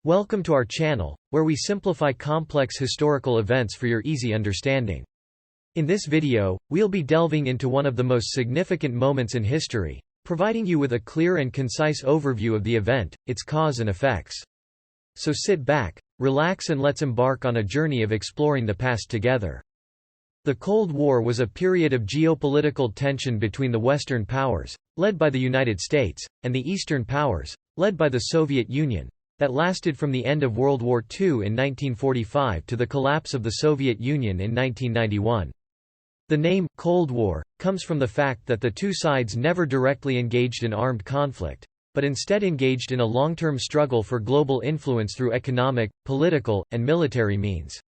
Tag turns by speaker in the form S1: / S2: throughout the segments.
S1: Welcome to our channel, where we simplify complex historical events for your easy understanding. In this video, we'll be delving into one of the most significant moments in history, providing you with a clear and concise overview of the event, its cause and effects. So sit back, relax and let's embark on a journey of exploring the past together. The Cold War was a period of geopolitical tension between the Western powers, led by the United States, and the Eastern powers, led by the Soviet Union, that lasted from the end of World War II in 1945 to the collapse of the Soviet Union in 1991. The name Cold War comes from the fact that the two sides never directly engaged in armed conflict, but instead engaged in a long-term struggle for global influence through economic, political, and military means.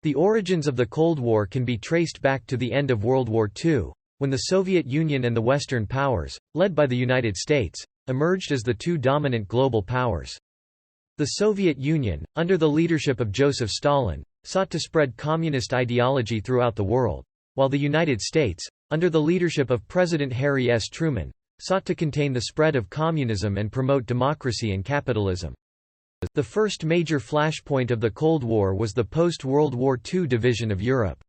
S1: The origins of the Cold War can be traced back to the end of World War II, when the Soviet Union and the Western powers, led by the United States, emerged as the two dominant global powers. The Soviet Union, under the leadership of Joseph Stalin, sought to spread communist ideology throughout the world, while the United States, under the leadership of President Harry S. Truman, sought to contain the spread of communism and promote democracy and capitalism. The first major flashpoint of the Cold War was the post-World War II division of Europe.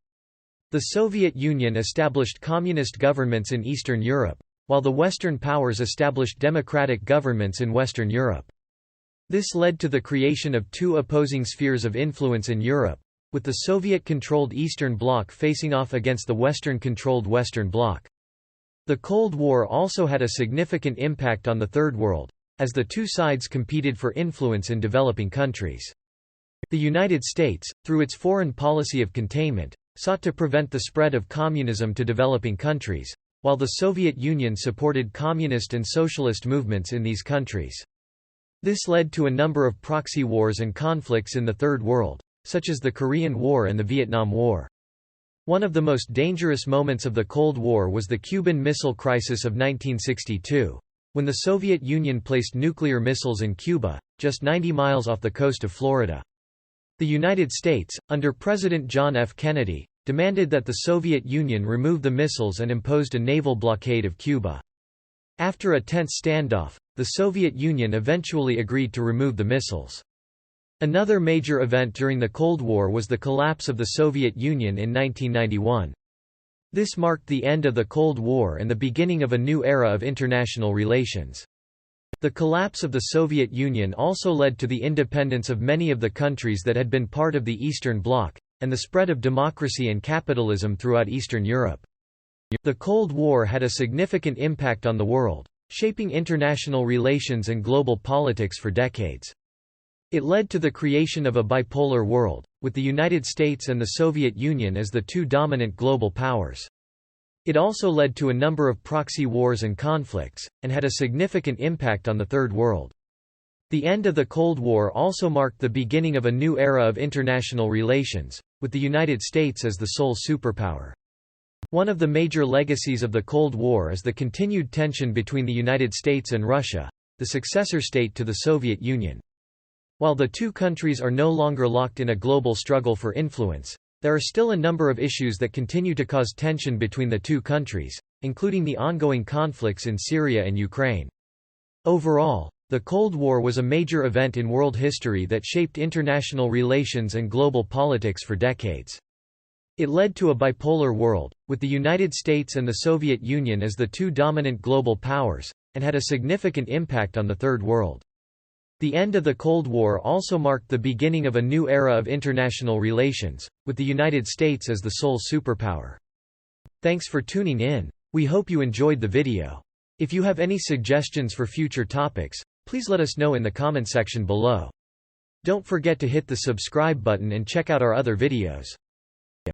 S1: The Soviet Union established communist governments in Eastern Europe, while the Western powers established democratic governments in Western Europe. This led to the creation of two opposing spheres of influence in Europe, with the Soviet-controlled Eastern Bloc facing off against the Western-controlled Western Bloc. The Cold War also had a significant impact on the Third World, as the two sides competed for influence in developing countries. The United States, through its foreign policy of containment, sought to prevent the spread of communism to developing countries, while the Soviet Union supported communist and socialist movements in these countries. This led to a number of proxy wars and conflicts in the Third World, such as the Korean War and the Vietnam War. One of the most dangerous moments of the Cold War was the Cuban Missile Crisis of 1962, when the Soviet Union placed nuclear missiles in Cuba, just 90 miles off the coast of Florida. The United States, under President John F. Kennedy, demanded that the Soviet Union remove the missiles and imposed a naval blockade of Cuba. After a tense standoff, the Soviet Union eventually agreed to remove the missiles. Another major event during the Cold War was the collapse of the Soviet Union in 1991. This marked the end of the Cold War and the beginning of a new era of international relations. The collapse of the Soviet Union also led to the independence of many of the countries that had been part of the Eastern Bloc, and the spread of democracy and capitalism throughout Eastern Europe. The Cold War had a significant impact on the world, shaping international relations and global politics for decades. It led to the creation of a bipolar world, with the United States and the Soviet Union as the two dominant global powers. It also led to a number of proxy wars and conflicts, and had a significant impact on the Third World. The end of the Cold War also marked the beginning of a new era of international relations, with the United States as the sole superpower. One of the major legacies of the Cold War is the continued tension between the United States and Russia, the successor state to the Soviet Union. While the two countries are no longer locked in a global struggle for influence, there are still a number of issues that continue to cause tension between the two countries, including the ongoing conflicts in Syria and Ukraine. Overall, the Cold War was a major event in world history that shaped international relations and global politics for decades. It led to a bipolar world, with the United States and the Soviet Union as the two dominant global powers, and had a significant impact on the Third World. The end of the Cold War also marked the beginning of a new era of international relations, with the United States as the sole superpower. Thanks for tuning in. We hope you enjoyed the video. If you have any suggestions for future topics, please let us know in the comment section below. Don't forget to hit the subscribe button and check out our other videos.